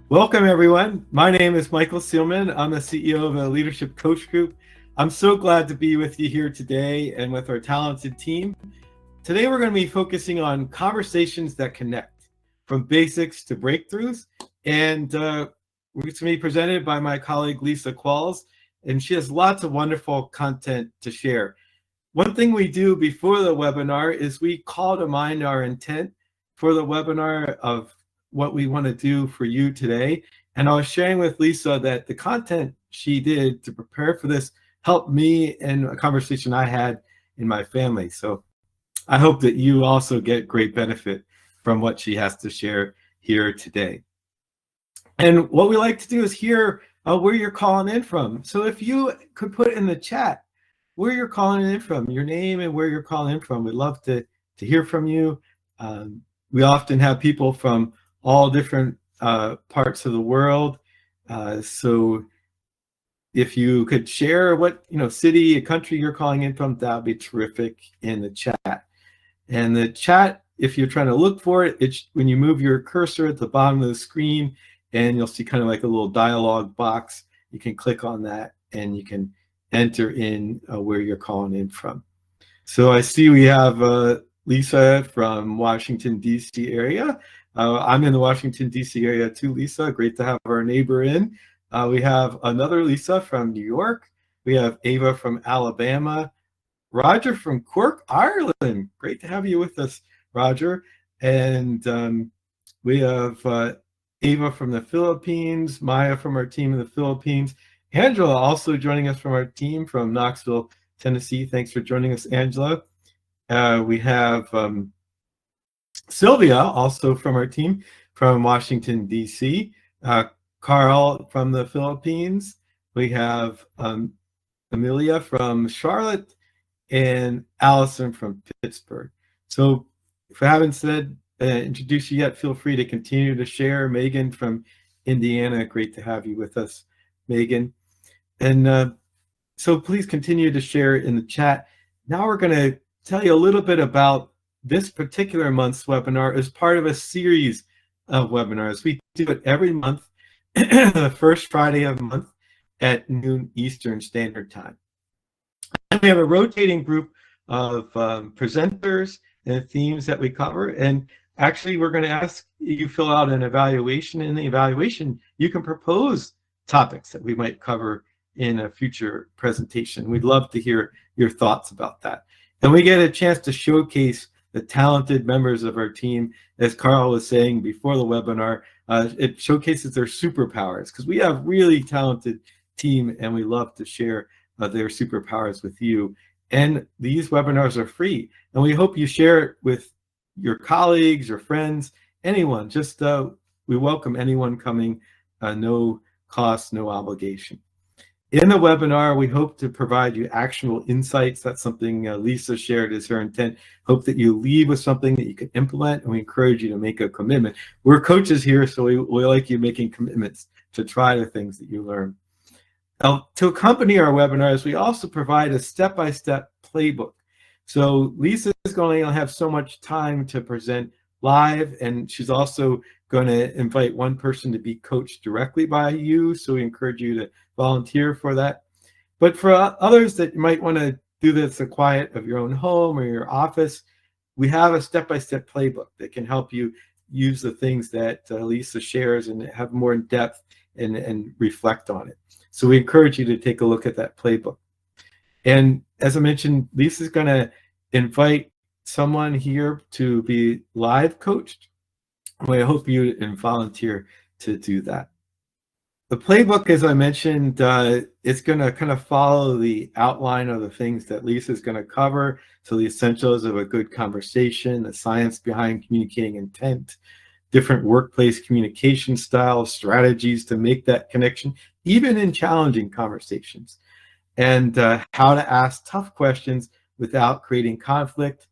Welcome, everyone. My name is Michael Seelman. I'm the CEO of a leadership coach group. I'm so glad to be with you here today and with our talented team. Today, we're going to be focusing on conversations that connect, from basics to breakthroughs. And we're going to be presented by my colleague, Lisa Qualls, and she has lots of wonderful content to share. One thing we do before the webinar is we call to mind our intent for the webinar of what we want to do for you today. And I was sharing with Lisa that the content she did to prepare for this helped me in a conversation I had in my family. So I hope that you also get great benefit from what she has to share here today. And what we like to do is hear where you're calling in from. So if you could put in the chat where you're calling in from, your name and where you're calling in from, we'd love to hear from you. We often have people from all different parts of the world. So if you could share what city, a country you're calling in from, that would be terrific in the chat. And the chat, if you're trying to look for it, it's when you move your cursor at the bottom of the screen, and you'll see kind of like a little dialog box. You can click on that, and you can enter in where you're calling in from. So I see we have Lisa from Washington, D.C. area. I'm in the Washington, D.C. area too, Lisa. Great to have our neighbor in. We have another Lisa from New York. We have Ava from Alabama. Roger from Cork, Ireland. Great to have you with us, Roger. And we have Ava from the Philippines, Maya from our team in the Philippines. Angela also joining us from our team from Knoxville, Tennessee. Thanks for joining us, Angela. We have Sylvia, also from our team from Washington, D.C. Carl from the Philippines. We have Amelia from Charlotte and Allison from Pittsburgh. So if I haven't said introduce you yet, feel free to continue to share. Megan from Indiana, great to have you with us, Megan. And so please continue to share in the chat. Now we're going to tell you a little bit about this particular month's webinar as part of a series of webinars. We do it every month, the first Friday of the month at noon Eastern Standard Time. And we have a rotating group of presenters and themes that we cover. And actually, we're going to ask you fill out an evaluation. In the evaluation, you can propose topics that we might cover in a future presentation. We'd love to hear your thoughts about that. And we get a chance to showcase the talented members of our team. As Carl was saying before the webinar, it showcases their superpowers, because we have really talented team and we love to share their superpowers with you. And these webinars are free, and we hope you share it with your colleagues, your friends, anyone. Just we welcome anyone coming, no cost, no obligation. In the webinar, we hope to provide you actionable insights. That's something Lisa shared as her intent. Hope that you leave with something that you can implement, and we encourage you to make a commitment. We're coaches here, so we like you making commitments to try the things that you learn. Now, to accompany our webinars, we also provide a step-by-step playbook. So Lisa is going to have so much time to present live, and she's also going to invite one person to be coached directly by you. So we encourage you to volunteer for that. But for others that might want to do this in the quiet of your own home or your office, we have a step-by-step playbook that can help you use the things that Lisa shares and have more in depth and reflect on it. So we encourage you to take a look at that playbook. And as I mentioned, Lisa's going to invite someone here to be live coached. I hope you volunteer to do that. The playbook, as I mentioned, it's going to kind of follow the outline of the things that Lisa's going to cover. So the essentials of a good conversation, the science behind communicating intent, different workplace communication styles, strategies to make that connection, even in challenging conversations, and how to ask tough questions without creating conflict,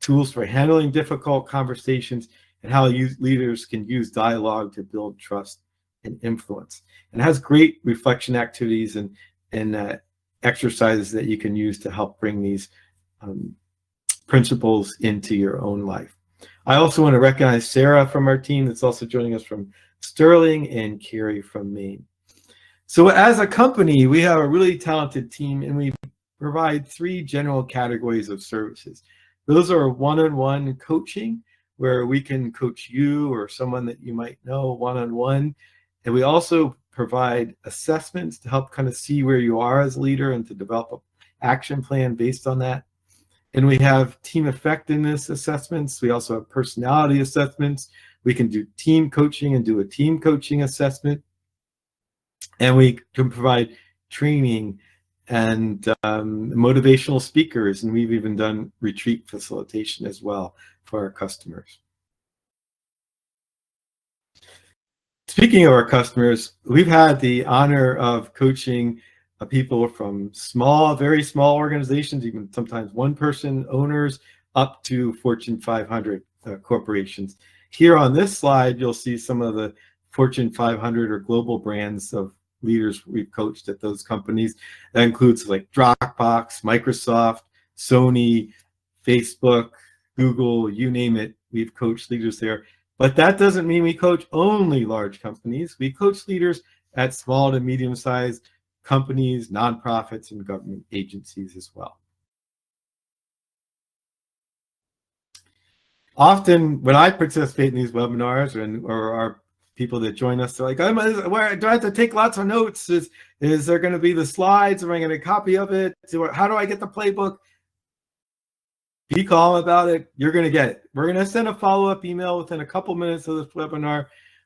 tools for handling difficult conversations, and how leaders can use dialogue to build trust and influence. And it has great reflection activities and exercises that you can use to help bring these principles into your own life. I also want to recognize Sarah from our team that's also joining us from Sterling and Carrie from Maine. So as a company, we have a really talented team, and we provide three general categories of services. Those are one-on-one coaching, where we can coach you or someone that you might know one-on-one. And we also provide assessments to help kind of see where you are as a leader and to develop an action plan based on that. And we have team effectiveness assessments. We also have personality assessments. We can do team coaching and do a team coaching assessment. And we can provide training and motivational speakers. And we've even done retreat facilitation as well for our customers. Speaking of our customers, we've had the honor of coaching people from small, very small organizations, even sometimes one-person owners, up to Fortune 500 corporations. Here on this slide, you'll see some of the Fortune 500 or global brands of leaders we've coached at those companies. That includes like Dropbox, Microsoft, Sony, Facebook, Google, you name it. We've coached leaders there. But that doesn't mean we coach only large companies. We coach leaders at small to medium-sized companies, nonprofits, and government agencies as well. Often when I participate in these webinars or our people that join us, they're like, where, do I have to take lots of notes? Is there going to be the slides? Am I going to get a copy of it? How do I get the playbook? Be calm about it. You're going to get it. We're going to send a follow-up email within a couple minutes of this webinar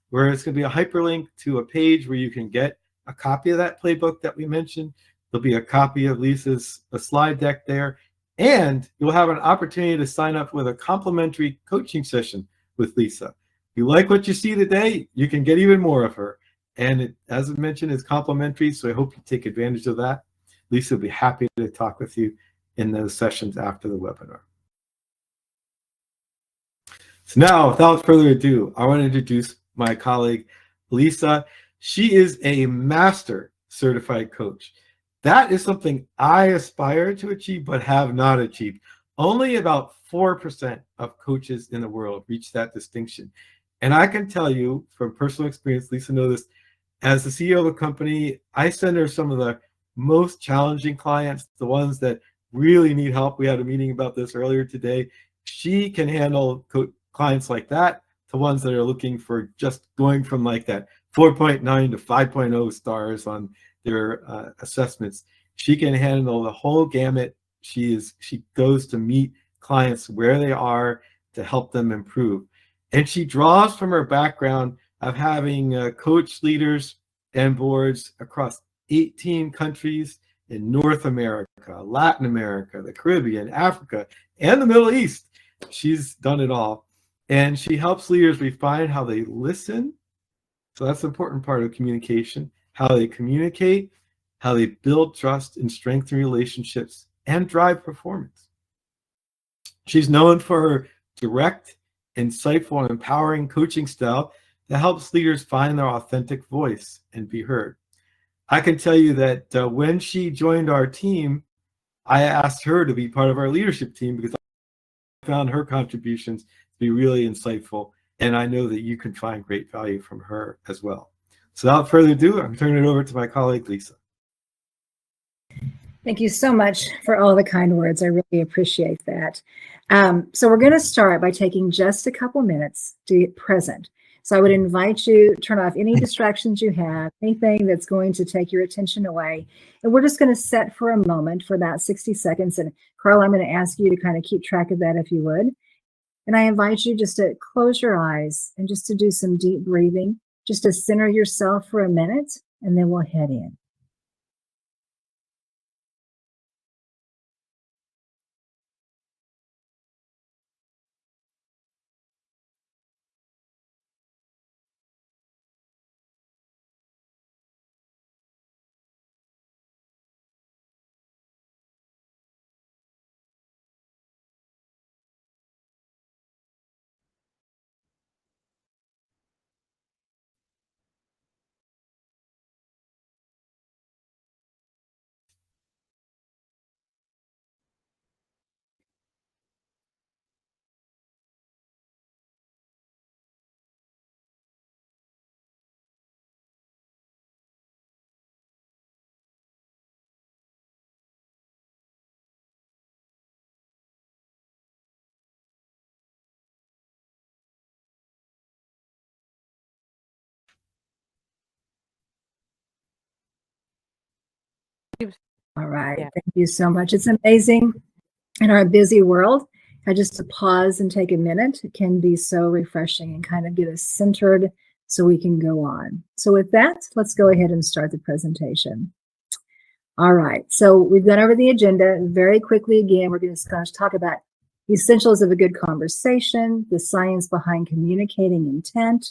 where it's going to be a hyperlink to a page where you can get a copy of that playbook that we mentioned. There'll be a copy of Lisa's slide deck there, and you'll have an opportunity to sign up with a complimentary coaching session with Lisa. If you like what you see today, you can get even more of her. And it, as I mentioned, is complimentary, so I hope you take advantage of that. Lisa will be happy to talk with you in those sessions after the webinar. So now, without further ado, I want to introduce my colleague, Lisa. She is a master certified coach. That is something I aspire to achieve, but have not achieved. Only about 4% of coaches in the world reach that distinction. And I can tell you from personal experience, Lisa knows this, as the CEO of a company, I send her some of the most challenging clients, the ones that really need help. We had a meeting about this earlier today. She can handle clients like that to ones that are looking for just going from like that 4.9 to 5.0 stars on their assessments. She can handle the whole gamut. She goes to meet clients where they are to help them improve. And she draws from her background of having coached leaders and boards across 18 countries in North America, Latin America, the Caribbean, Africa, and the Middle East. She's done it all. And she helps leaders refine how they listen. So that's an important part of communication, how they communicate, how they build trust and strengthen relationships, and drive performance. She's known for her direct, insightful, and empowering coaching style that helps leaders find their authentic voice and be heard. I can tell you that when she joined our team, I asked her to be part of our leadership team because I found her contributions to be really insightful, and I know that you can find great value from her as well. So without further ado, I'm turning it over to my colleague, Lisa. Thank you so much for all the kind words. I really appreciate that. So we're going to start by taking just a couple minutes to get present. So I would invite you to turn off any distractions you have, anything that's going to take your attention away. And we're just going to set for a moment for about 60 seconds. And Carl, I'm going to ask you to kind of keep track of that if you would. And I invite you just to close your eyes and just to do some deep breathing, just to center yourself for a minute, and then we'll head in. All right. Yeah. Thank you so much. It's amazing in our busy world how just to pause and take a minute can be so refreshing and kind of get us centered so we can go on. So with that, let's go ahead and start the presentation. All right. So we've gone over the agenda very quickly. Again, we're going to talk about the essentials of a good conversation, the science behind communicating intent,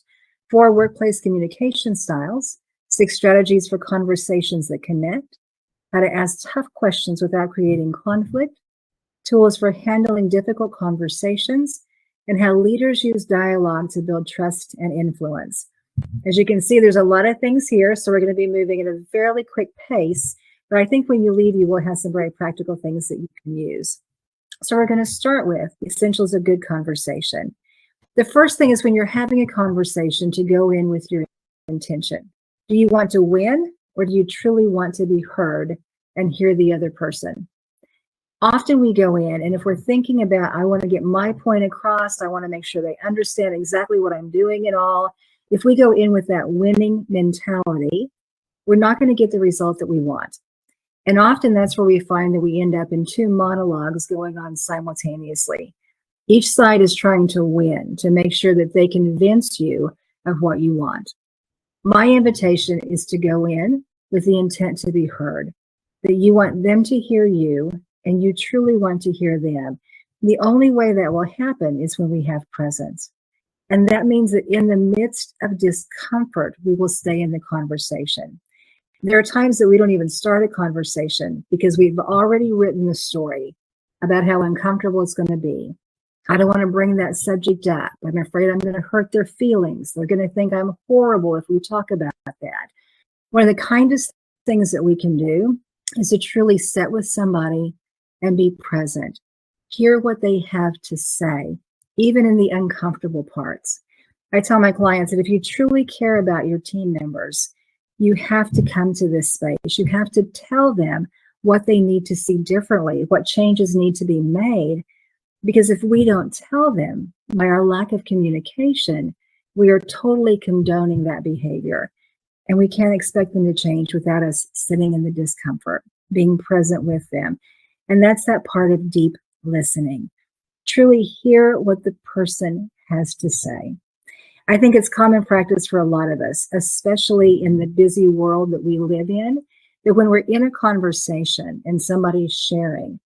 4 workplace communication styles, 6 strategies for conversations that connect, how to ask tough questions without creating conflict, tools for handling difficult conversations, and how leaders use dialogue to build trust and influence. As you can see, there's a lot of things here, so we're going to be moving at a fairly quick pace, but I think when you leave, you will have some very practical things that you can use. So we're going to start with essentials of good conversation. The first thing is when you're having a conversation to go in with your intention. Do you want to win, or do you truly want to be heard and hear the other person? Often we go in, and if we're thinking about, I want to get my point across, I want to make sure they understand exactly what I'm doing and all, if we go in with that winning mentality, we're not going to get the result that we want. And often that's where we find that we end up in 2 monologues going on simultaneously. Each side is trying to win, to make sure that they convince you of what you want. My invitation is to go in with the intent to be heard, that you want them to hear you and you truly want to hear them. The only way that will happen is when we have presence. And that means that in the midst of discomfort, we will stay in the conversation. There are times that we don't even start a conversation because we've already written the story about how uncomfortable it's going to be. I don't want to bring that subject up. I'm afraid I'm going to hurt their feelings. They're going to think I'm horrible if we talk about that. One of the kindest things that we can do is to truly sit with somebody and be present. Hear what they have to say, even in the uncomfortable parts. I tell my clients that if you truly care about your team members, you have to come to this space. You have to tell them what they need to see differently, what changes need to be made. Because if we don't tell them by our lack of communication, we are totally condoning that behavior. And we can't expect them to change without us sitting in the discomfort, being present with them. And that's that part of deep listening. Truly hear what the person has to say. I think it's common practice for a lot of us, especially in the busy world that we live in, that when we're in a conversation and somebody's sharing,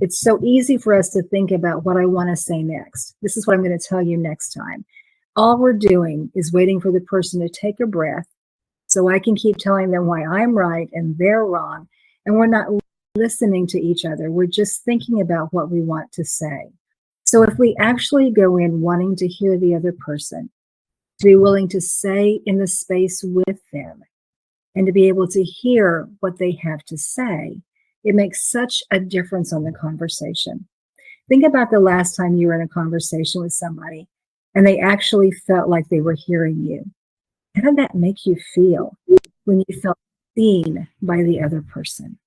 it's so easy for us to think about what I want to say next. This is what I'm going to tell you next time. All we're doing is waiting for the person to take a breath so I can keep telling them why I'm right and they're wrong. And we're not listening to each other. We're just thinking about what we want to say. So if we actually go in wanting to hear the other person, to be willing to stay in the space with them and to be able to hear what they have to say, it makes such a difference on the conversation. Think about the last time you were in a conversation with somebody and they actually felt like they were hearing you. How did that make you feel when you felt seen by the other person?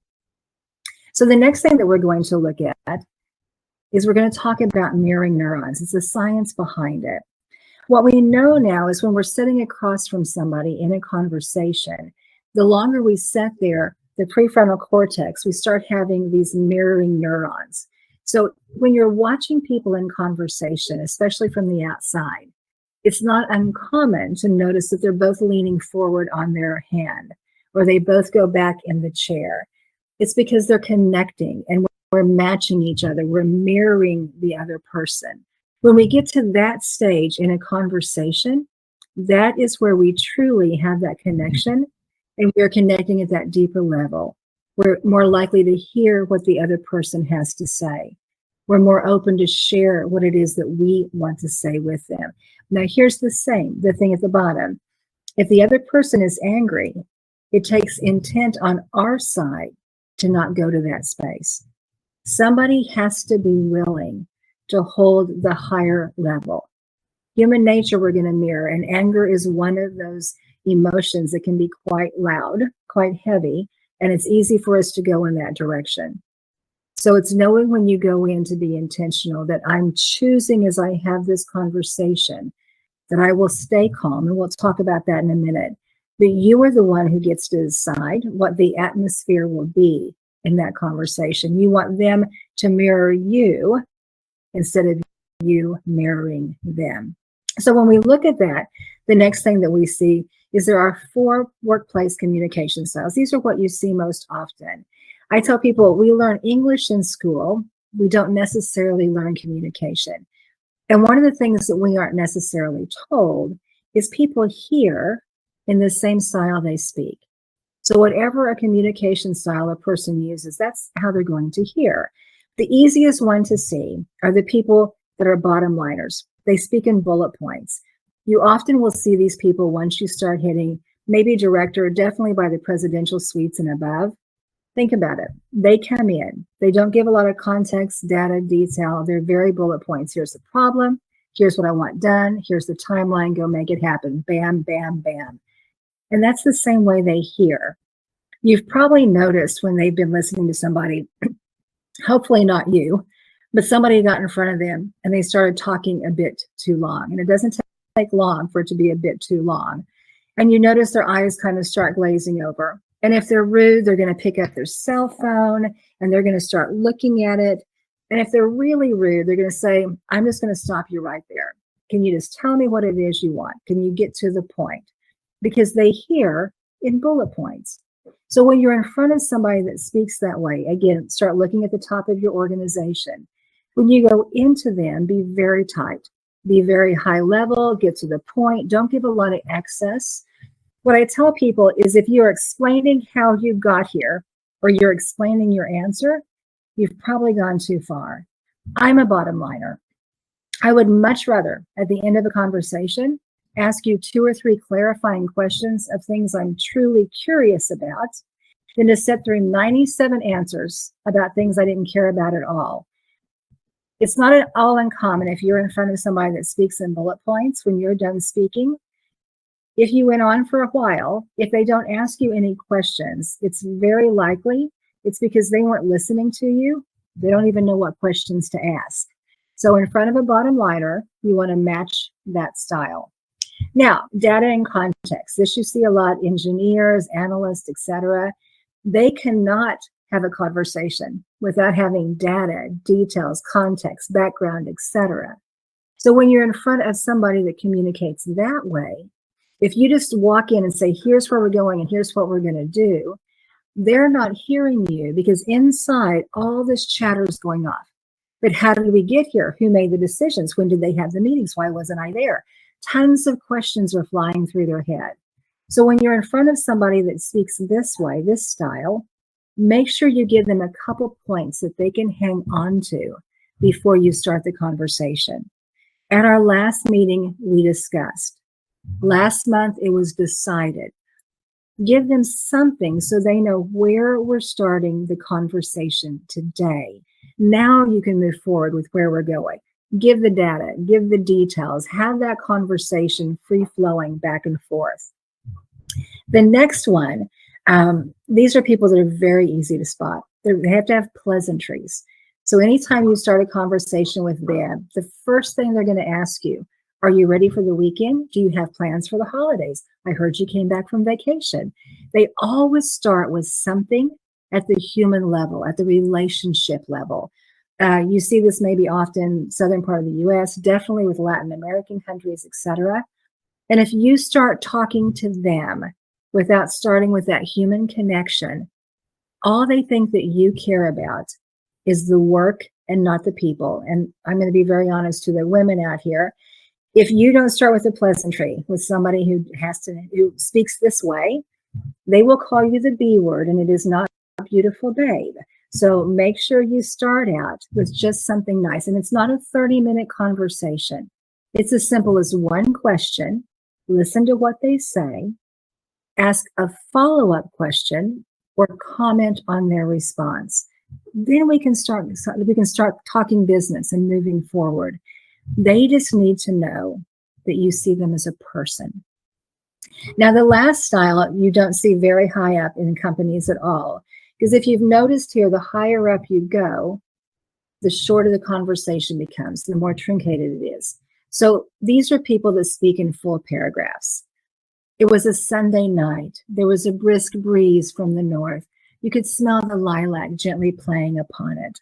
So the next thing that we're going to look at is we're going to talk about mirroring neurons. It's the science behind it. What we know now is when we're sitting across from somebody in a conversation, the longer we sit there, the prefrontal cortex, we start having these mirroring neurons. So when you're watching people in conversation, especially from the outside, it's not uncommon to notice that they're both leaning forward on their hand, or they both go back in the chair. It's because they're connecting and we're matching each other. We're mirroring the other person. When we get to that stage in a conversation, that is where we truly have that connection and we're connecting at that deeper level. We're more likely to hear what the other person has to say. We're more open to share what it is that we want to say with them. Now, here's the thing at the bottom. If the other person is angry, it takes intent on our side to not go to that space. Somebody has to be willing to hold the higher level. Human nature we're going to mirror, and anger is one of those emotions that can be quite loud, quite heavy, and it's easy for us to go in that direction. So it's knowing when you go in to be intentional that I'm choosing as I have this conversation that I will stay calm, and we'll talk about that in a minute, but you are the one who gets to decide what the atmosphere will be in that conversation. You want them to mirror you instead of you mirroring them. So when we look at that, the next thing that we see is there are 4 workplace communication styles. These are what you see most often. I tell people we learn English in school. We don't necessarily learn communication. And one of the things that we aren't necessarily told is people hear in the same style they speak. So whatever a communication style a person uses, that's how they're going to hear. The easiest one to see are the people that are bottom liners. They speak in bullet points. You often will see these people once you start hitting maybe director, definitely by the presidential suites and above. Think about it. They come in. They don't give a lot of context, data, detail. They're very bullet points. Here's the problem. Here's what I want done. Here's the timeline. Go make it happen. Bam, bam, bam. And that's the same way they hear. You've probably noticed when they've been listening to somebody, hopefully not you, but somebody got in front of them and they started talking a bit too long. And it doesn't take long for it to be a bit too long. And you notice their eyes kind of start glazing over. And if they're rude, they're going to pick up their cell phone and they're going to start looking at it. And if they're really rude, they're going to say, I'm just going to stop you right there. Can you just tell me what it is you want? Can you get to the point? Because they hear in bullet points. So when you're in front of somebody that speaks that way, again, start looking at the top of your organization. When you go into them, be very tight, be very high level, get to the point. Don't give a lot of excess. What I tell people is if you're explaining how you got here or you're explaining your answer, you've probably gone too far. I'm a bottom liner. I would much rather, at the end of a conversation, ask you 2 or 3 clarifying questions of things I'm truly curious about than to sit through 97 answers about things I didn't care about at all. It's not at all uncommon if you're in front of somebody that speaks in bullet points when you're done speaking. If you went on for a while, if they don't ask you any questions, it's very likely it's because they weren't listening to you. They don't even know what questions to ask. So in front of a bottom liner, you want to match that style. Now, data and context. This you see a lot, engineers, analysts, etc. They cannot have a conversation without having data, details, context, background, etc. So when you're in front of somebody that communicates that way, if you just walk in and say, here's where we're going and here's what we're going to do, they're not hearing you because inside all this chatter is going off. But how did we get here? Who made the decisions? When did they have the meetings? Why wasn't I there? Tons of questions are flying through their head. So when you're in front of somebody that speaks this way, this style, make sure you give them a couple points that they can hang on to before you start the conversation. At our last meeting, we discussed. Last month, it was decided. Give them something so they know where we're starting the conversation today. Now you can move forward with where we're going. Give the data, give the details, have that conversation free-flowing back and forth. The next one, these are people that are very easy to spot. They have to have pleasantries. So anytime you start a conversation with them, the first thing they're going to ask you, are you ready for the weekend? Do you have plans for the holidays? I heard you came back from vacation. They always start with something at the human level, at the relationship level. You see this maybe often southern part of the US, definitely with Latin American countries, etc. And if you start talking to them without starting with that human connection, all they think that you care about is the work and not the people. And I'm going to be very honest to the women out here. If you don't start with a pleasantry with somebody who speaks this way, they will call you the B word, and it is not a beautiful babe. So make sure you start out with just something nice. And it's not a 30-minute conversation. It's as simple as one question, listen to what they say, ask a follow-up question, or comment on their response. Then we can start talking business and moving forward. They just need to know that you see them as a person. Now, the last style you don't see very high up in companies at all, because if you've noticed here, the higher up you go, the shorter the conversation becomes, the more truncated it is. So these are people that speak in full paragraphs. It was a Sunday night. There was a brisk breeze from the north. You could smell the lilac gently playing upon it.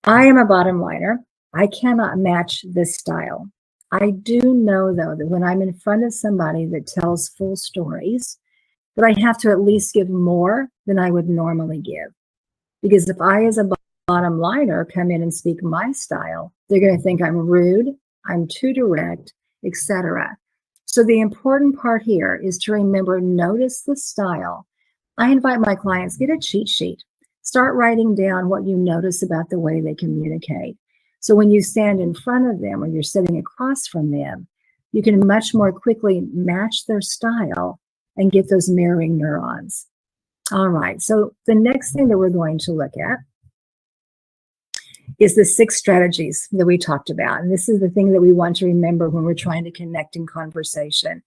I am a bottom liner. I cannot match this style. I do know, though, that when I'm in front of somebody that tells full stories, that I have to at least give more than I would normally give. Because if I, as a bottom liner, come in and speak my style, they're going to think I'm rude, I'm too direct, etc. So the important part here is to remember, notice the style. I invite my clients, get a cheat sheet. Start writing down what you notice about the way they communicate. So when you stand in front of them or you're sitting across from them, you can much more quickly match their style and get those mirroring neurons. All right, so the next thing that we're going to look at is the 6 strategies that we talked about. And this is the thing that we want to remember when we're trying to connect in conversation.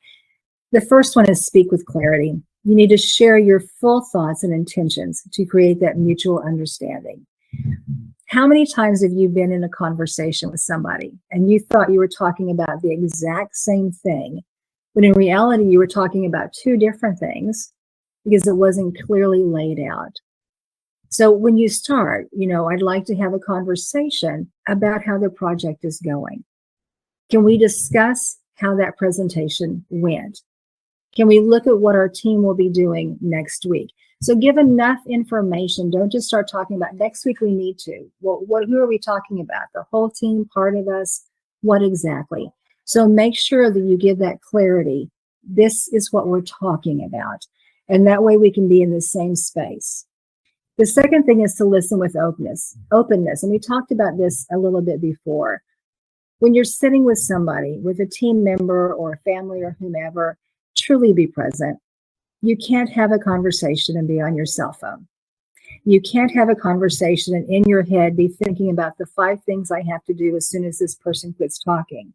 The first one is speak with clarity. You need to share your full thoughts and intentions to create that mutual understanding. How many times have you been in a conversation with somebody and you thought you were talking about the exact same thing, when in reality you were talking about 2 different things because it wasn't clearly laid out? So when you start, I'd like to have a conversation about how the project is going. Can we discuss how that presentation went? Can we look at what our team will be doing next week? So give enough information. Don't just start talking about next week we need to. Well, who are we talking about? The whole team, part of us? What exactly? So make sure that you give that clarity. This is what we're talking about. And that way we can be in the same space. The second thing is to listen with openness. And we talked about this a little bit before. When you're sitting with somebody, with a team member or a family or whomever, truly be present. You can't have a conversation and be on your cell phone. You can't have a conversation and in your head be thinking about the 5 things I have to do as soon as this person quits talking.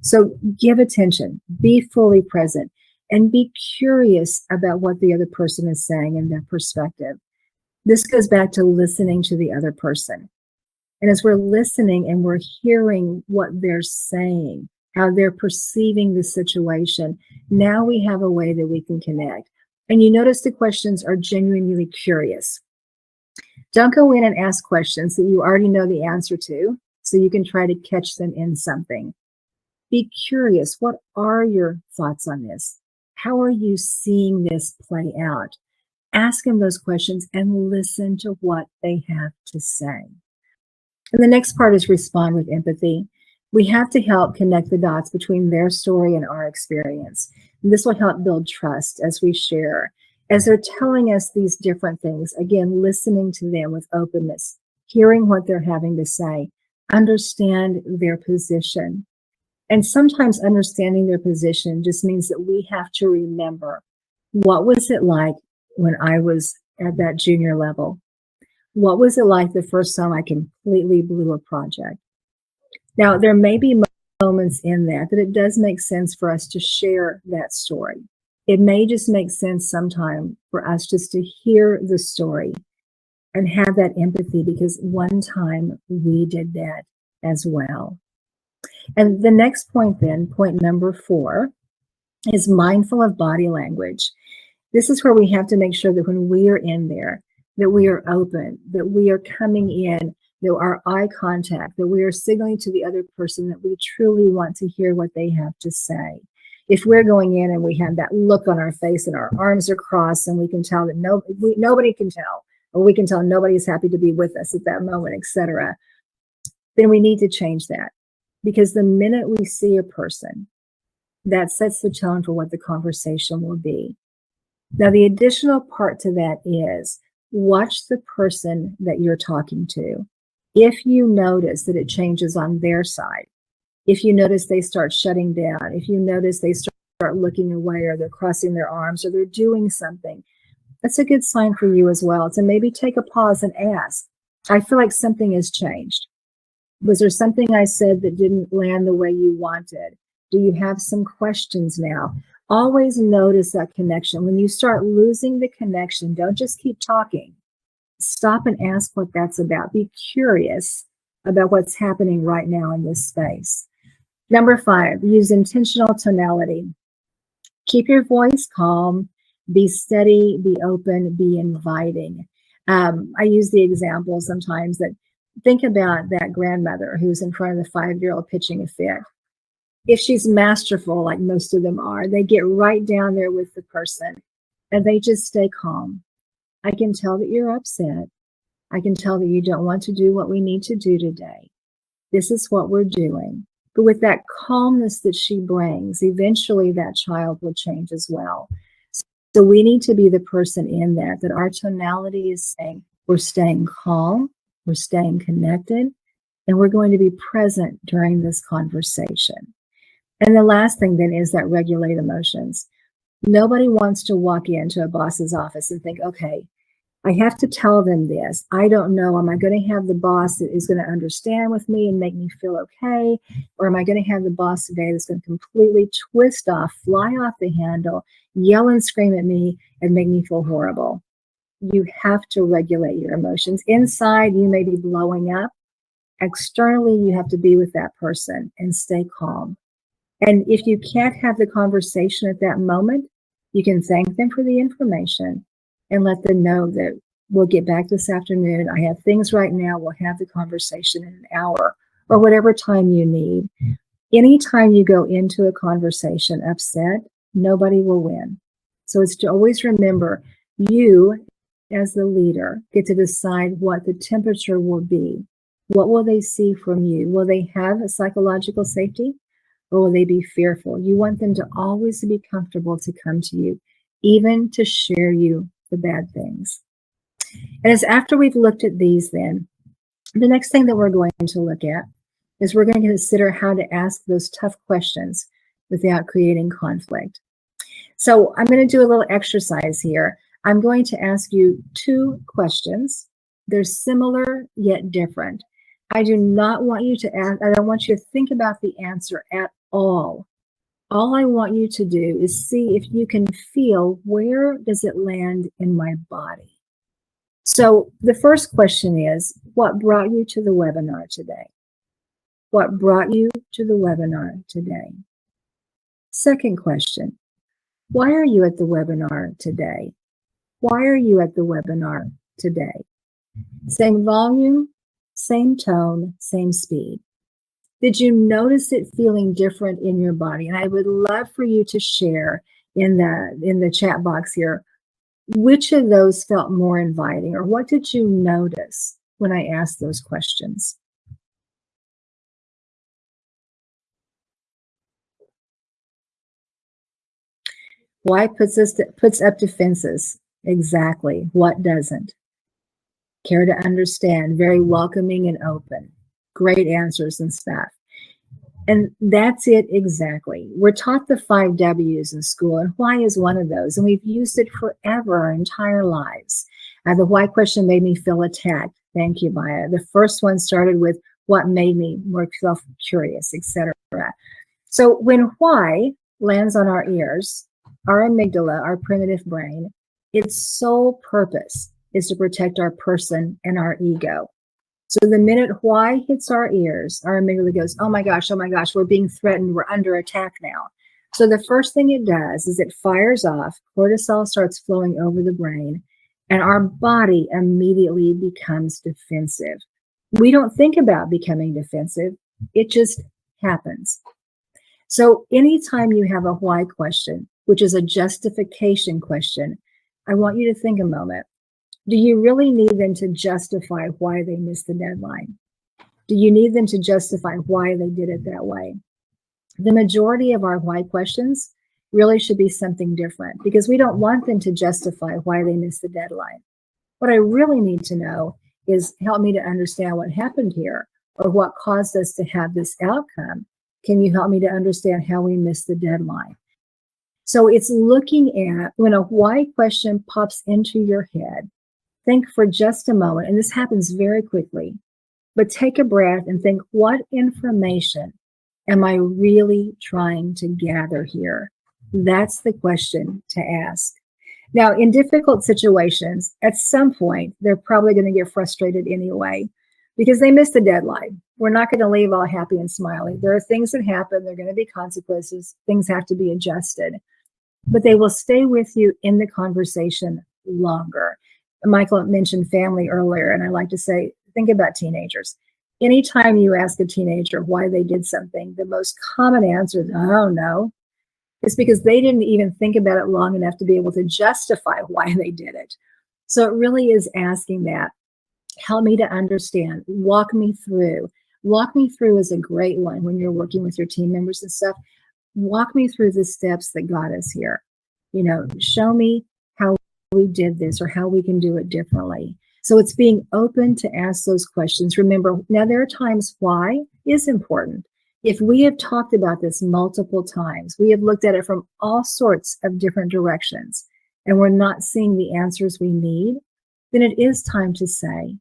So give attention, be fully present, and be curious about what the other person is saying and their perspective. This goes back to listening to the other person. And as we're listening and we're hearing what they're saying, how they're perceiving the situation, now we have a way that we can connect. And you notice the questions are genuinely curious. Don't go in and ask questions that you already know the answer to, so you can try to catch them in something. Be curious. What are your thoughts on this? How are you seeing this play out? Ask them those questions and listen to what they have to say. And the next part is respond with empathy. We have to help connect the dots between their story and our experience. And this will help build trust as we share. As they're telling us these different things, again, listening to them with openness, hearing what they're having to say, understand their position. And sometimes understanding their position just means that we have to remember, what was it like when I was at that junior level? What was it like the first time I completely blew a project? Now, there may be moments in that it does make sense for us to share that story. It may just make sense sometime for us just to hear the story and have that empathy, because one time we did that as well. And the next point then, point number 4, is mindful of body language. This is where we have to make sure that when we are in there, that we are open, that we are coming in, that our eye contact, that we are signaling to the other person that we truly want to hear what they have to say. If we're going in and we have that look on our face and our arms are crossed and we can tell that nobody can tell, or we can tell nobody's happy to be with us at that moment, etc., then we need to change that. Because the minute we see a person, that sets the tone for what the conversation will be. Now, the additional part to that is watch the person that you're talking to. If you notice that it changes on their side, if you notice they start shutting down, if you notice they start looking away, or they're crossing their arms, or they're doing something, that's a good sign for you as well to maybe take a pause and ask, I feel like something has changed. Was there something I said that didn't land the way you wanted? Do you have some questions now? Always notice that connection. When you start losing the connection, don't just keep talking. Stop and ask what that's about. Be curious about what's happening right now in this space. Number 5, use intentional tonality. Keep your voice calm, be steady, be open, be inviting. I use the example sometimes that think about that grandmother who's in front of the 5-year-old pitching a fit. If she's masterful, like most of them are, they get right down there with the person and they just stay calm. I can tell that you're upset. I can tell that you don't want to do what we need to do today. This is what we're doing. But with that calmness that she brings, eventually that child will change as well. So we need to be the person in that our tonality is saying we're staying calm, we're staying connected, and we're going to be present during this conversation. And the last thing then is that regulate emotions. Nobody wants to walk into a boss's office and think, okay, I have to tell them this. I don't know. Am I going to have the boss that is going to understand with me and make me feel okay? Or am I going to have the boss today that's going to completely twist off, fly off the handle, yell and scream at me and make me feel horrible? You have to regulate your emotions. Inside, you may be blowing up. Externally, you have to be with that person and stay calm. And if you can't have the conversation at that moment, you can thank them for the information and let them know that we'll get back this afternoon. I have things right now. We'll have the conversation in an hour or whatever time you need. Anytime you go into a conversation upset, nobody will win. So it's to always remember you as the leader get to decide what the temperature will be. What will they see from you? Will they have a psychological safety or will they be fearful? You want them to always be comfortable to come to you, even to share you the bad things. And it's after we've looked at these then, the next thing that we're going to look at is we're going to consider how to ask those tough questions without creating conflict. So I'm going to do a little exercise here. I'm going to ask you 2 questions. They're similar yet different. I do not want you to ask, I don't want you to think about the answer at all. All I want you to do is see if you can feel where does it land in my body. So the first question is, what brought you to the webinar today? What brought you to the webinar today? Second question, why are you at the webinar today? Why are you at the webinar today? Same volume, same tone, same speed. Did you notice it feeling different in your body? And I would love for you to share in the chat box here, which of those felt more inviting, or what did you notice when I asked those questions? Why puts up defenses? Exactly. What doesn't? Care to understand, very welcoming and open. Great answers and stuff. And that's it exactly. We're taught the 5 W's in school, and why is one of those. And we've used it forever, our entire lives. The why question made me feel attacked. Thank you, Maya. The first one started with what made me more self-curious, etc. So when why lands on our ears, our amygdala, our primitive brain, its sole purpose is to protect our person and our ego. So the minute why hits our ears, our amygdala goes, oh my gosh, we're being threatened, we're under attack now. So the first thing it does is it fires off, cortisol starts flowing over the brain, and our body immediately becomes defensive. We don't think about becoming defensive, it just happens. So anytime you have a why question, which is a justification question, I want you to think a moment. Do you really need them to justify why they missed the deadline? Do you need them to justify why they did it that way? The majority of our why questions really should be something different because we don't want them to justify why they missed the deadline. What I really need to know is help me to understand what happened here or what caused us to have this outcome. Can you help me to understand how we missed the deadline? So it's looking at when a why question pops into your head, think for just a moment, and this happens very quickly, but take a breath and think, what information am I really trying to gather here? That's the question to ask. Now, in difficult situations, at some point, they're probably going to get frustrated anyway because they missed the deadline. We're not going to leave all happy and smiling. There are things that happen. There are going to be consequences. Things have to be adjusted. but they will stay with you in the conversation longer. Michael mentioned family earlier, and I like to say, think about teenagers. Anytime you ask a teenager why they did something, the most common answer is, I don't know. It's because they didn't even think about it long enough to be able to justify why they did it. So it really is asking that. Help me to understand. Walk me through. Walk me through is a great one when you're working with your team members and stuff. Walk me through the steps that got us here. You know, show me how we did this or how we can do it differently. So it's being open to ask those questions. Remember, now there are times why is important. If we have talked about this multiple times, we have looked at it from all sorts of different directions, and we're not seeing the answers we need, then it is time to say,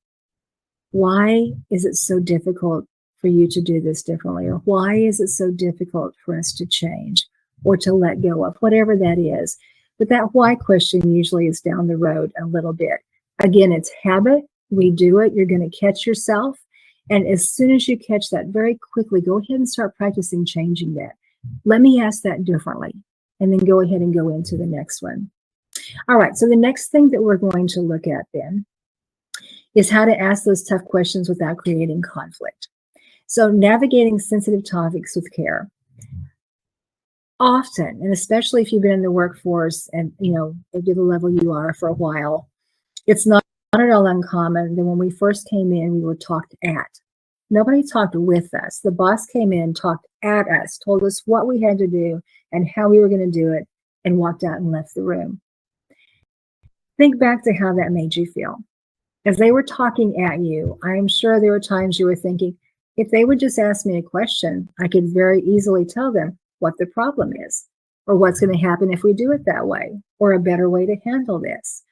why is it so difficult for you to do this differently? Or why is it so difficult for us to change or to let go of, whatever that is? But that why question usually is down the road a little bit. Again, it's habit. We do it. You're going to catch yourself. And as soon as you catch that, very quickly, go ahead and start practicing changing that. Let me ask that differently. And then go ahead and go into the next one. All right. So the next thing that we're going to look at then is how to ask those tough questions without creating conflict. So navigating sensitive topics with care. Often, and especially if you've been in the workforce and, you know, at the level you are for a while, it's not at all uncommon that when we first came in, we were talked at. Nobody talked with us. The boss came in, talked at us, told us what we had to do and how we were going to do it, and walked out and left the room. Think back to how that made you feel. As they were talking at you, I am sure there were times you were thinking, if they would just ask me a question, I could very easily tell them what the problem is, or what's going to happen if we do it that way, or a better way to handle this.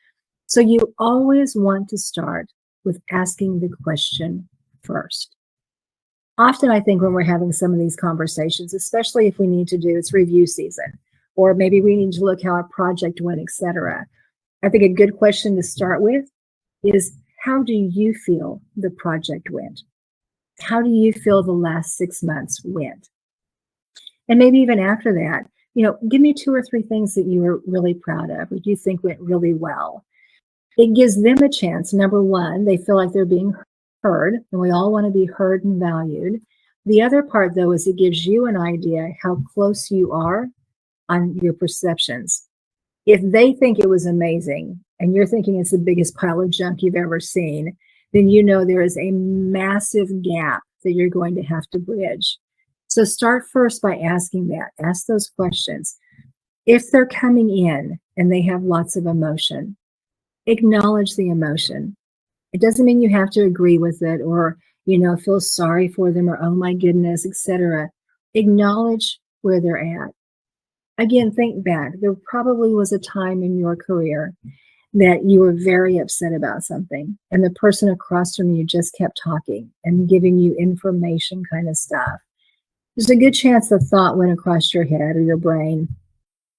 So you always want to start with asking the question first. Often I think when we're having some of these conversations, especially if we need to do it's review season, or maybe we need to look how our project went, etc. I think a good question to start with is, how do you feel the project went? How do you feel the last 6 months went? And maybe even after that, you know, give me 2 or 3 things that you were really proud of, or you think went really well. It gives them a chance. Number one, they feel like they're being heard, and we all want to be heard and valued. The other part, though, is it gives you an idea how close you are on your perceptions. If they think it was amazing and you're thinking it's the biggest pile of junk you've ever seen, then you know there is a massive gap that you're going to have to bridge. So start first by asking that. Ask those questions. If they're coming in and they have lots of emotion, acknowledge the emotion. It doesn't mean you have to agree with it or, you know, feel sorry for them or, oh my goodness, etc. Acknowledge where they're at. Again, think back. There probably was a time in your career that you were very upset about something, and the person across from you just kept talking and giving you information kind of stuff. There's a good chance the thought went across your head or your brain,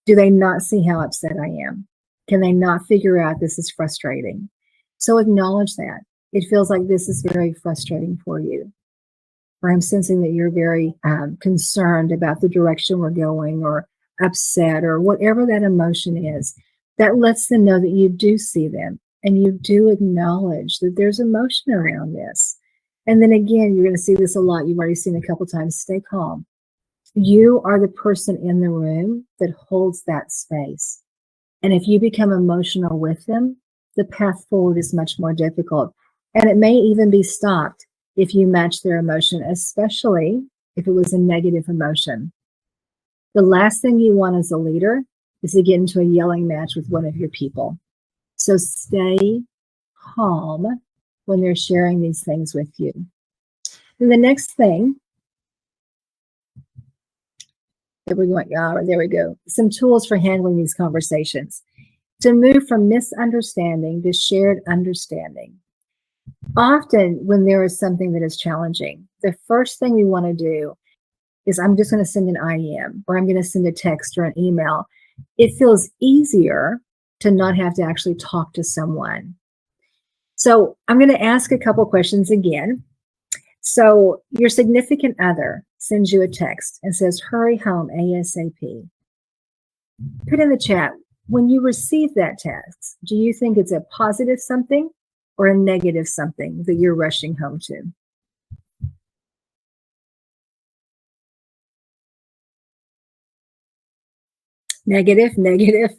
do they not see how upset I am? Can they not figure out this is frustrating? So acknowledge that. It feels like this is very frustrating for you. Or I'm sensing that you're very concerned about the direction we're going, or upset, or whatever that emotion is. That lets them know that you do see them and you do acknowledge that there's emotion around this. And then again, you're going to see this a lot. You've already seen it a couple times. Stay calm. You are the person in the room that holds that space. And if you become emotional with them, the path forward is much more difficult. And it may even be stopped if you match their emotion, especially if it was a negative emotion. The last thing you want as a leader is to get into a yelling match with one of your people. So stay calm when they're sharing these things with you. And the next thing that we're going, there we go. Some tools for handling these conversations. To move from misunderstanding to shared understanding. Often when there is something that is challenging, the first thing we want to do is I'm just going to send an IM, or I'm going to send a text or an email. It feels easier to not have to actually talk to someone. So I'm going to ask a couple questions again. So your significant other sends you a text and says, hurry home ASAP. Put in the chat, when you receive that text, do you think it's a positive something or a negative something that you're rushing home to? Negative, negative,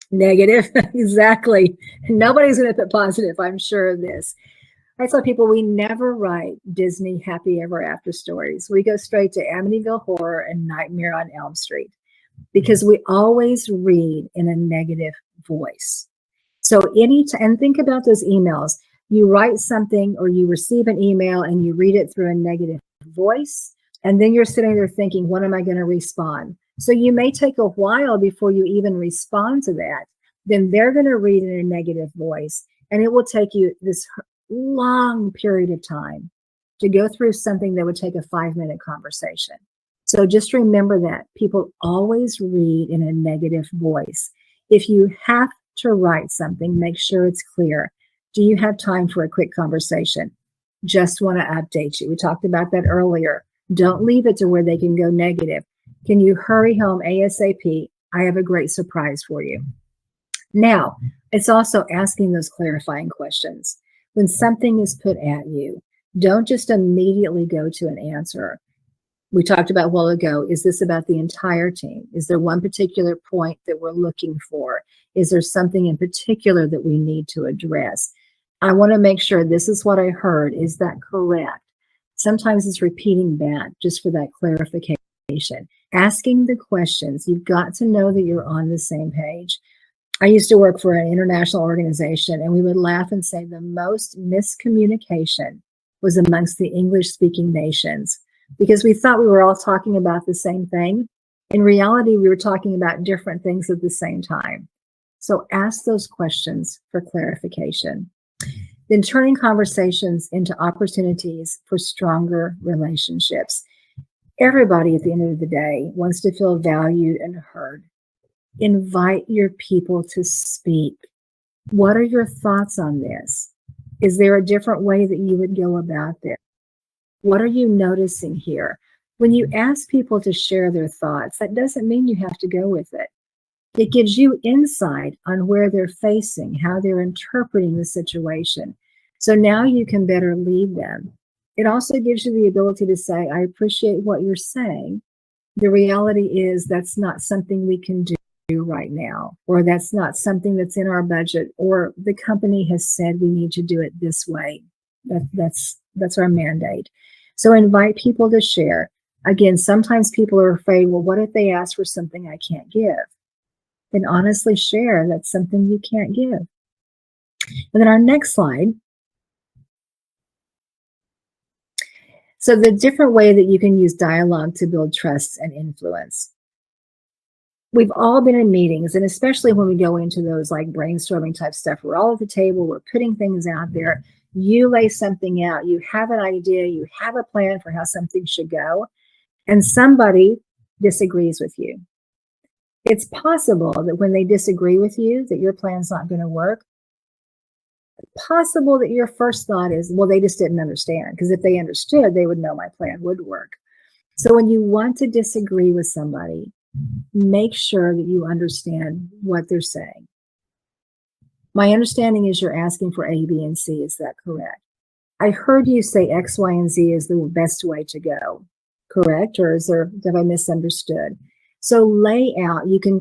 negative. Exactly. Nobody's going to put positive, I'm sure of this. I tell people we never write Disney happy ever after stories. We go straight to Amityville Horror and Nightmare on Elm Street because we always read in a negative voice. So and think about those emails. You write something or you receive an email and you read it through a negative voice, and then you're sitting there thinking, what am I going to respond? So you may take a while before you even respond to that. Then they're going to read in a negative voice, and it will take you this long period of time to go through something that would take a 5-minute conversation. So just remember that people always read in a negative voice. If you have to write something, make sure it's clear. Do you have time for a quick conversation? Just want to update you. We talked about that earlier. Don't leave it to where they can go negative. Can you hurry home ASAP? I have a great surprise for you. Now, it's also asking those clarifying questions. When something is put at you, don't just immediately go to an answer. We talked about a while ago, is this about the entire team? Is there one particular point that we're looking for? Is there something in particular that we need to address? I want to make sure this is what I heard. Is that correct? Sometimes it's repeating back just for that clarification. Asking the questions. You've got to know that you're on the same page. I used to work for an international organization, and we would laugh and say the most miscommunication was amongst the English-speaking nations because we thought we were all talking about the same thing. In reality, we were talking about different things at the same time. So ask those questions for clarification. Then turning conversations into opportunities for stronger relationships. Everybody at the end of the day wants to feel valued and heard. Invite your people to speak. What are your thoughts on this? Is there a different way that you would go about this? What are you noticing here? When you ask people to share their thoughts, that doesn't mean you have to go with it. It gives you insight on where they're facing, how they're interpreting the situation. So now you can better lead them. It also gives you the ability to say, I appreciate what you're saying. The reality is that's not something we can do right now, or that's not something that's in our budget, or the company has said we need to do it this way. That's our mandate. So invite people to share. Again, sometimes people are afraid, well, what if they ask for something I can't give? Then honestly share that's something you can't give. And then our next slide. So the different way that you can use dialogue to build trust and influence. We've all been in meetings, and especially when we go into those like brainstorming type stuff, we're all at the table, we're putting things out there. You lay something out, you have an idea, you have a plan for how something should go, and somebody disagrees with you. It's possible that when they disagree with you, that your plan's not going to work. Possible that your first thought is, well, they just didn't understand, because if they understood, they would know my plan would work. So when you want to disagree with somebody, make sure that you understand what they're saying. My understanding is you're asking for A, B, and C. Is that correct? I heard you say X, Y, and Z is the best way to go. Correct? Or have I misunderstood? So lay out. You can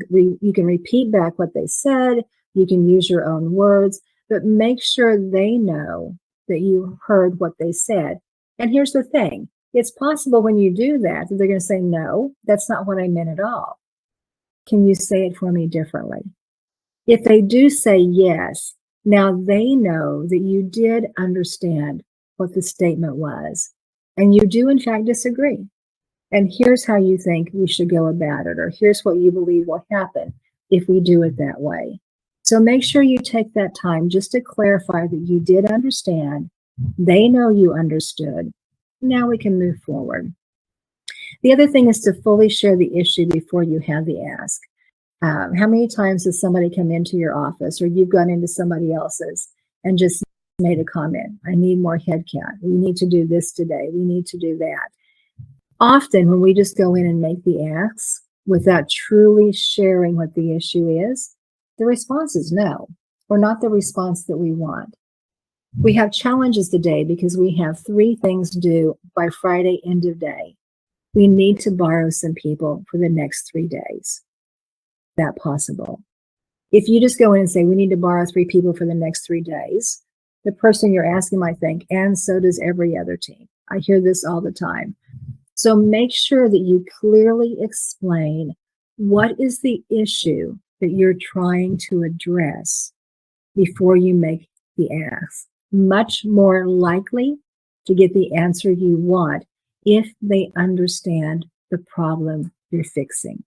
repeat back what they said. You can use your own words, but make sure they know that you heard what they said. And here's the thing. It's possible when you do that they're going to say, no, that's not what I meant at all. Can you say it for me differently? If they do say yes, now they know that you did understand what the statement was, and you do in fact disagree. And here's how you think we should go about it, or here's what you believe will happen if we do it that way. So make sure you take that time just to clarify that you did understand. They know you understood. Now we can move forward. The other thing is to fully share the issue before you have the ask. How many times has somebody come into your office, or you've gone into somebody else's and just made a comment? I need more headcount. We need to do this today. We need to do that. Often when we just go in and make the asks, without truly sharing what the issue is, the response is no, or not the response that we want. We have challenges today because we have 3 things due by Friday end of day. We need to borrow some people for the next 3 days. Is that possible? If you just go in and say, we need to borrow 3 people for the next 3 days, the person you're asking might think, and so does every other team. I hear this all the time. So make sure that you clearly explain what is the issue that you're trying to address before you make the ask. Much more likely to get the answer you want if they understand the problem you're fixing.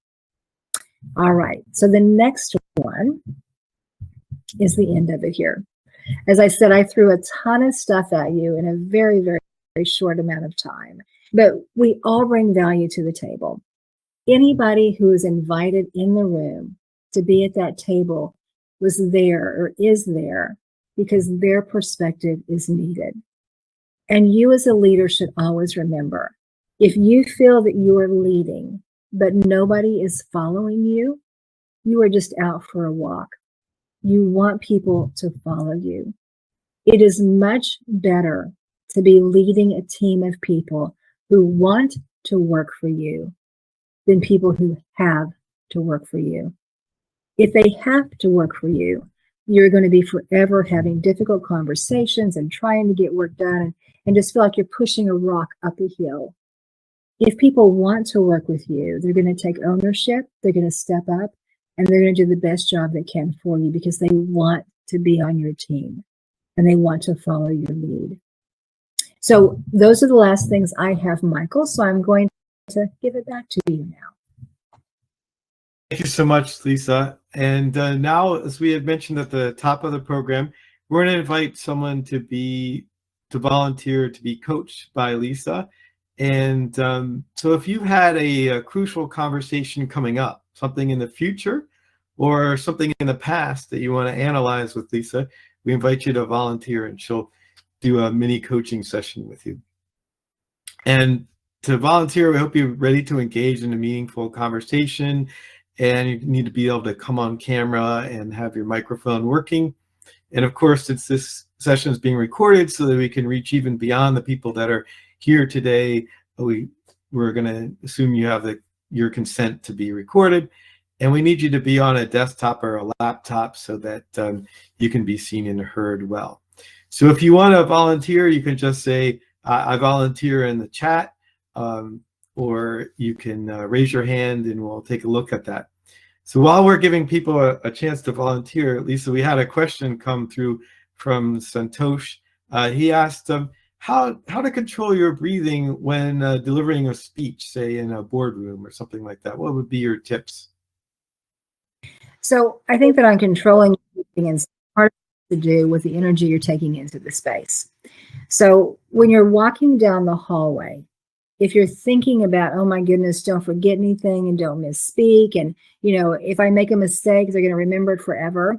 All right, so the next one is the end of it here. As I said, I threw a ton of stuff at you in a very, very, very short amount of time, but we all bring value to the table. Anybody who is invited in the room to be at that table was there or is there because their perspective is needed. And you as a leader should always remember, if you feel that you are leading, but nobody is following you, you are just out for a walk. You want people to follow you. It is much better to be leading a team of people who want to work for you than people who have to work for you. If they have to work for you, you're going to be forever having difficult conversations and trying to get work done and just feel like you're pushing a rock up a hill. If people want to work with you, they're going to take ownership, they're going to step up, and they're going to do the best job they can for you because they want to be on your team and they want to follow your lead. So those are the last things I have, Michael. So I'm going to give it back to you now. Thank you so much, Lisa. And now, as we had mentioned at the top of the program, we're going to invite someone to volunteer to be coached by Lisa. And so if you've had a crucial conversation coming up, something in the future or something in the past that you want to analyze with Lisa, we invite you to volunteer and she'll do a mini coaching session with you. And to volunteer, we hope you're ready to engage in a meaningful conversation, and you need to be able to come on camera and have your microphone working. And of course, this session is being recorded so that we can reach even beyond the people that are here today. We're going to assume you have your consent to be recorded, and we need you to be on a desktop or a laptop so that you can be seen and heard well. So if you want to volunteer, you can just say, I volunteer in the chat, or you can raise your hand and we'll take a look at that. So while we're giving people a chance to volunteer, Lisa, we had a question come through from Santosh. He asked how to control your breathing when delivering a speech, say in a boardroom or something like that. What would be your tips? So I think that on controlling is part to do with the energy you're taking into the space. So when you're walking down the hallway, if you're thinking about, oh my goodness, don't forget anything and don't misspeak, and if I make a mistake, they're going to remember it forever.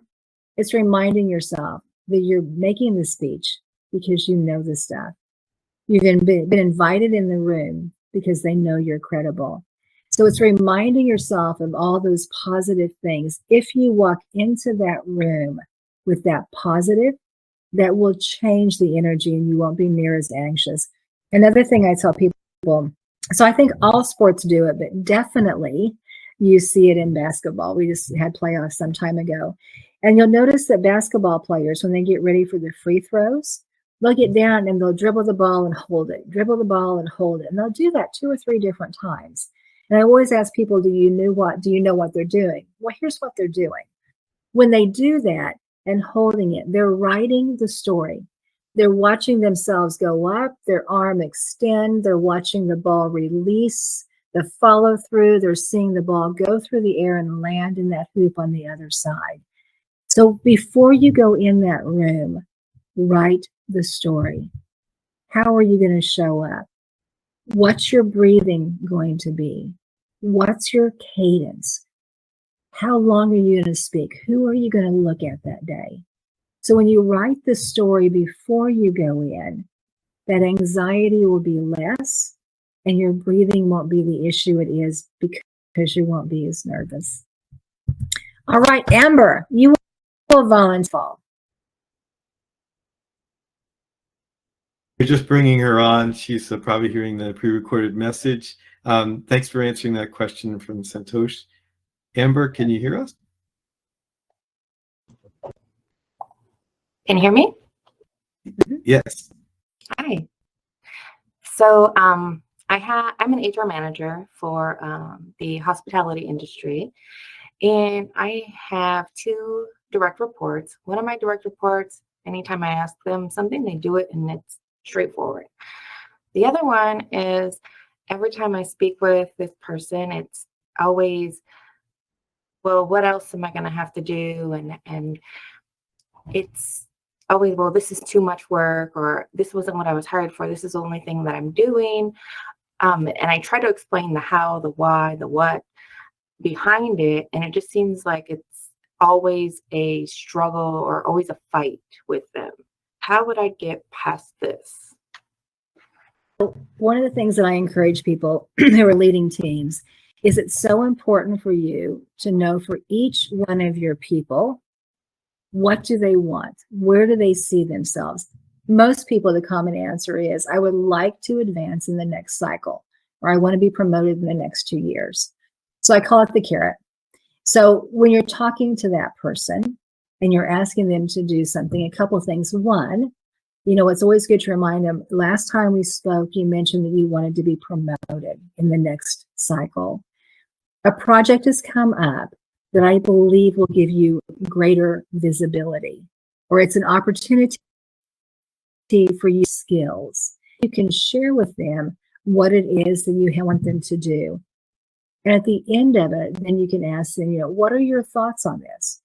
It's reminding yourself that you're making the speech because you know the stuff. You've been invited in the room because they know you're credible. So it's reminding yourself of all those positive things. If you walk into that room with that positive, that will change the energy and you won't be near as anxious. Another thing I tell people, so I think all sports do it, but definitely you see it in basketball. We just had playoffs some time ago. And you'll notice that basketball players, when they get ready for the free throws, they'll get down and they'll dribble the ball and hold it, dribble the ball and hold it. And they'll do that 2 or 3 different times. And I always ask people, do you know what they're doing? Well, here's what they're doing. When they do that and holding it, they're writing the story. They're watching themselves go up, their arm extend, they're watching the ball release, the follow through, they're seeing the ball go through the air and land in that hoop on the other side. So before you go in that room, write the story. How are you going to show up? What's your breathing going to be? What's your cadence? How long are you going to speak? Who are you going to look at that day? So when you write the story before you go in, that anxiety will be less and your breathing won't be the issue it is because because you won't be as nervous. All right, Amber, you will volunteer. We're just bringing her on. She's probably hearing the pre-recorded message. Thanks for answering that question from Santosh. Amber, can you hear us? Can you hear me? Yes. Hi. So I'm an HR manager for the hospitality industry, and I have two direct reports. One of my direct reports, anytime I ask them something, they do it, and it's straightforward. The other one is every time I speak with this person, it's always, well, what else am I going to have to do? And it's always, well, this is too much work, or this wasn't what I was hired for. This is the only thing that I'm doing. And I try to explain the how, the why, the what behind it. And it just seems like it's always a struggle or always a fight with them. How would I get past this? One of the things that I encourage people who are leading teams is it's so important for you to know for each one of your people, what do they want? Where do they see themselves? Most people, the common answer is, I would like to advance in the next cycle, or I want to be promoted in the next 2 years. So I call it the carrot. So when you're talking to that person and you're asking them to do something, a couple of things. One, it's always good to remind them, last time we spoke, you mentioned that you wanted to be promoted in the next cycle. A project has come up that I believe will give you greater visibility, or it's an opportunity for you skills. You can share with them what it is that you want them to do. And at the end of it, then you can ask them, what are your thoughts on this?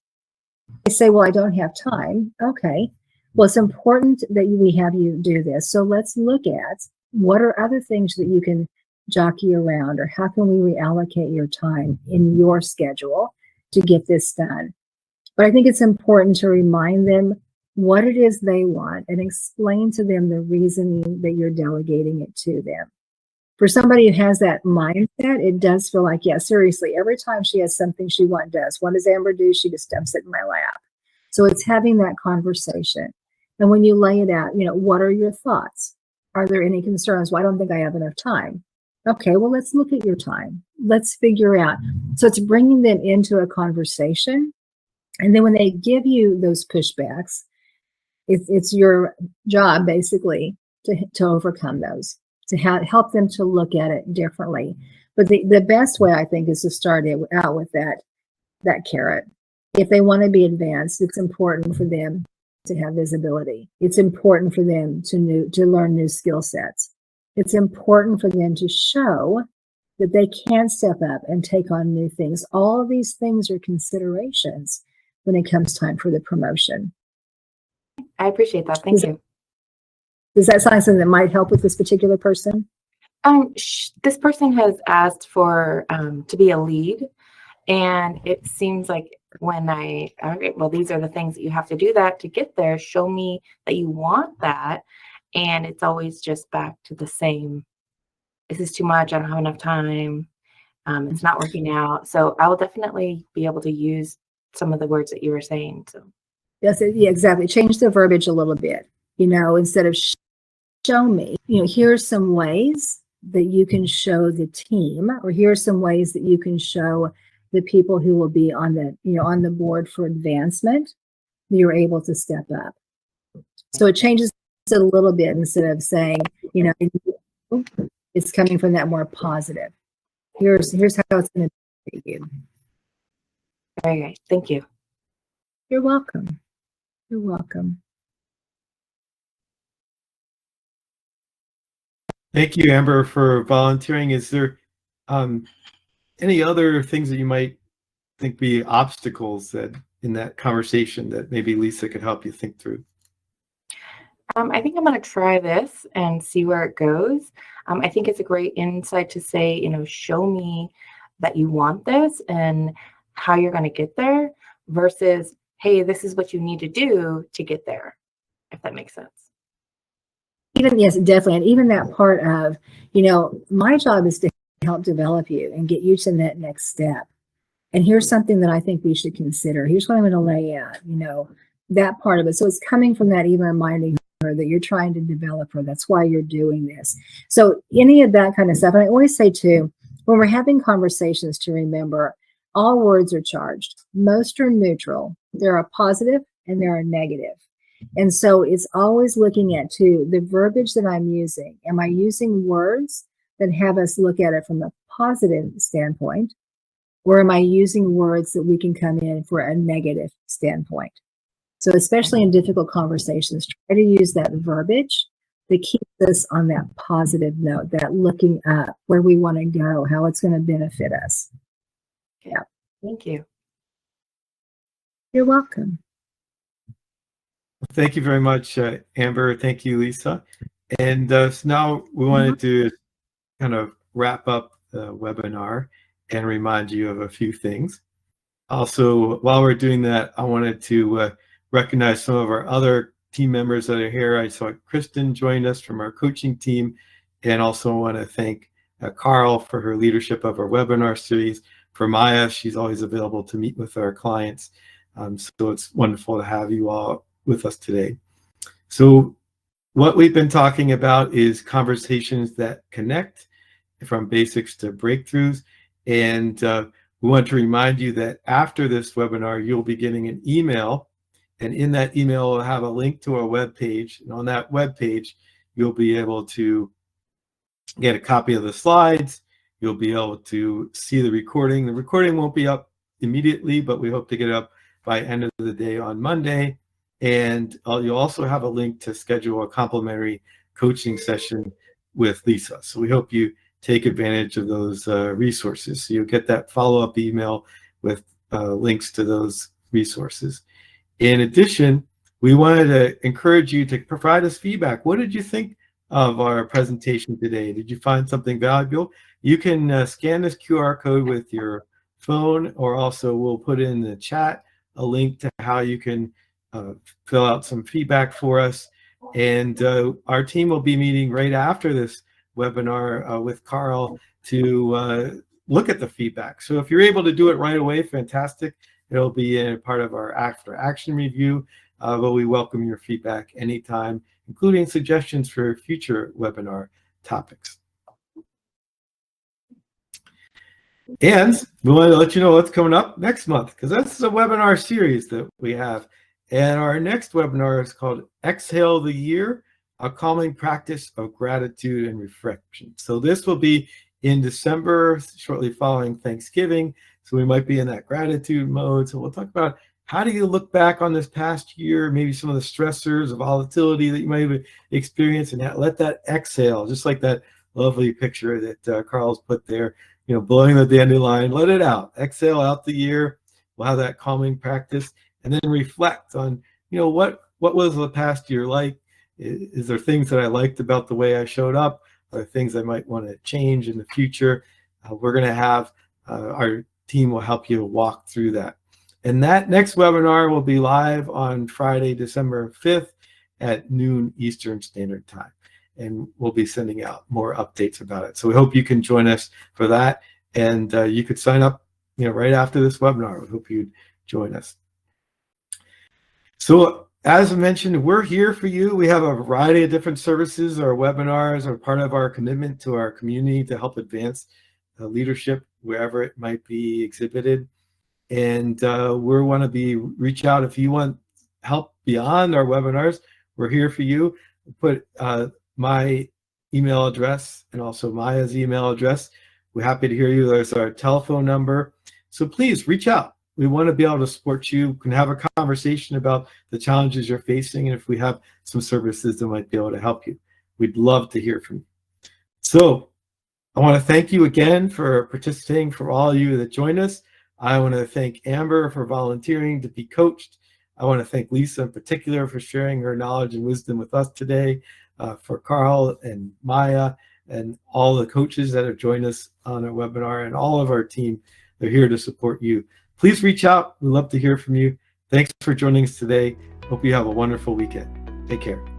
They say, well, I don't have time. Okay. Well, it's important that we have you do this. So let's look at what are other things that you can jockey around, or how can we reallocate your time in your schedule to get this done. But I think it's important to remind them what it is they want and explain to them the reasoning that you're delegating it to them. For somebody who has that mindset, it does feel like, yeah, seriously, every time she has something she does, what does Amber do? She just dumps it in my lap. So it's having that conversation. And when you lay it out, what are your thoughts? Are there any concerns? Well, I don't think I have enough time. Okay, well, let's look at your time. Let's figure out. So it's bringing them into a conversation. And then when they give you those pushbacks, it's your job basically to overcome those, to help them to look at it differently. But the best way, I think, is to start it out with that carrot. If they want to be advanced, it's important for them to have visibility. It's important for them to learn new skill sets. It's important for them to show that they can step up and take on new things. All of these things are considerations when it comes time for the promotion. I appreciate that. Thank you. Does that sound like something that might help with this particular person? This person has asked for to be a lead, and it seems like when these are the things that you have to do that to get there. Show me that you want that. And it's always just back to the same. This is too much. I don't have enough time. It's not working out. So I will definitely be able to use some of the words that you were saying. So yes, yeah, exactly. Change the verbiage a little bit. Instead of show me, here's some ways that you can show the team, or here's some ways that you can show the people who will be on the board for advancement. You're able to step up. So it changes it a little bit, instead of saying, it's coming from that more positive. Here's how it's going to be you. Very good. Thank you. You're welcome. You're welcome. Thank you, Amber, for volunteering. Is there any other things that you might think be obstacles that in that conversation that maybe Lisa could help you think through? I think I'm going to try this and see where it goes. I think it's a great insight to say, show me that you want this and how you're going to get there, versus, hey, this is what you need to do to get there, if that makes sense. Yes, definitely. And even that part of, my job is to help develop you and get you to that next step. And here's something that I think we should consider. Here's what I'm going to lay out, that part of it. So it's coming from that, even reminding her that you're trying to develop her. That's why you're doing this. So any of that kind of stuff. And I always say too, when we're having conversations, to remember all words are charged. Most are neutral. There are positive and there are negative. And so it's always looking at too, the verbiage that I'm using. Am I using words that have us look at it from a positive standpoint? Or am I using words that we can come in for a negative standpoint? So especially in difficult conversations, try to use that verbiage that keeps us on that positive note, that looking up where we want to go, how it's going to benefit us. Yeah. Thank you. You're welcome. Thank you very much, Amber. Thank you, Lisa. And so now we wanted to kind of wrap up the webinar and remind you of a few things. Also, while we're doing that, I wanted to recognize some of our other team members that are here. I saw Kristen joined us from our coaching team, and also want to thank Carl for her leadership of our webinar series. For Maya, she's always available to meet with our clients. So it's wonderful to have you all with us today. So what we've been talking about is conversations that connect, from basics to breakthroughs. And we want to remind you that after this webinar, you'll be getting an email, and in that email will have a link to our webpage. And on that webpage, you'll be able to get a copy of the slides. You'll be able to see the recording. The recording won't be up immediately, but we hope to get it up by end of the day on Monday. And you'll also have a link to schedule a complimentary coaching session with Lisa. So we hope you take advantage of those resources. So you'll get that follow-up email with links to those resources. In addition, we wanted to encourage you to provide us feedback. What did you think of our presentation today? Did you find something valuable? You can scan this QR code with your phone, or also we'll put in the chat a link to how you can fill out some feedback for us. And our team will be meeting right after this webinar with Carl to look at the feedback. So if you're able to do it right away, fantastic. It'll be a part of our after action review, but we welcome your feedback anytime, including suggestions for future webinar topics. And we want to let you know what's coming up next month, because this is a webinar series that we have. And our next webinar is called Exhale the Year, a calming practice of gratitude and reflection. So this will be in December, shortly following Thanksgiving. So we might be in that gratitude mode. So we'll talk about how do you look back on this past year, maybe some of the stressors of volatility that you might have experienced, and let that exhale, just like that lovely picture that Carl's put there, blowing the dandelion, let it out, exhale out the year. We'll have that calming practice, and then reflect on, what was the past year like? Is there things that I liked about the way I showed up? Are there things I might want to change in the future? We're going to have our team will help you walk through that. And that next webinar will be live on Friday, December 5th at noon Eastern Standard Time. And we'll be sending out more updates about it. So we hope you can join us for that. And you could sign up, right after this webinar. We hope you'd join us. So as I mentioned, we're here for you. We have a variety of different services. Our webinars are part of our commitment to our community to help advance leadership wherever it might be exhibited. And we want to reach out if you want help beyond our webinars. We're here for you. Put my email address and also Maya's email address. We're happy to hear you. There's our telephone number. So please reach out. We want to be able to support you. We can have a conversation about the challenges you're facing, and if we have some services that might be able to help you. We'd love to hear from you. So I want to thank you again for participating, for all of you that joined us. I want to thank Amber for volunteering to be coached. I want to thank Lisa in particular for sharing her knowledge and wisdom with us today, for Carl and Maya and all the coaches that have joined us on our webinar, and all of our team. They're here to support you. Please reach out. We'd love to hear from you. Thanks for joining us today. Hope you have a wonderful weekend. Take care.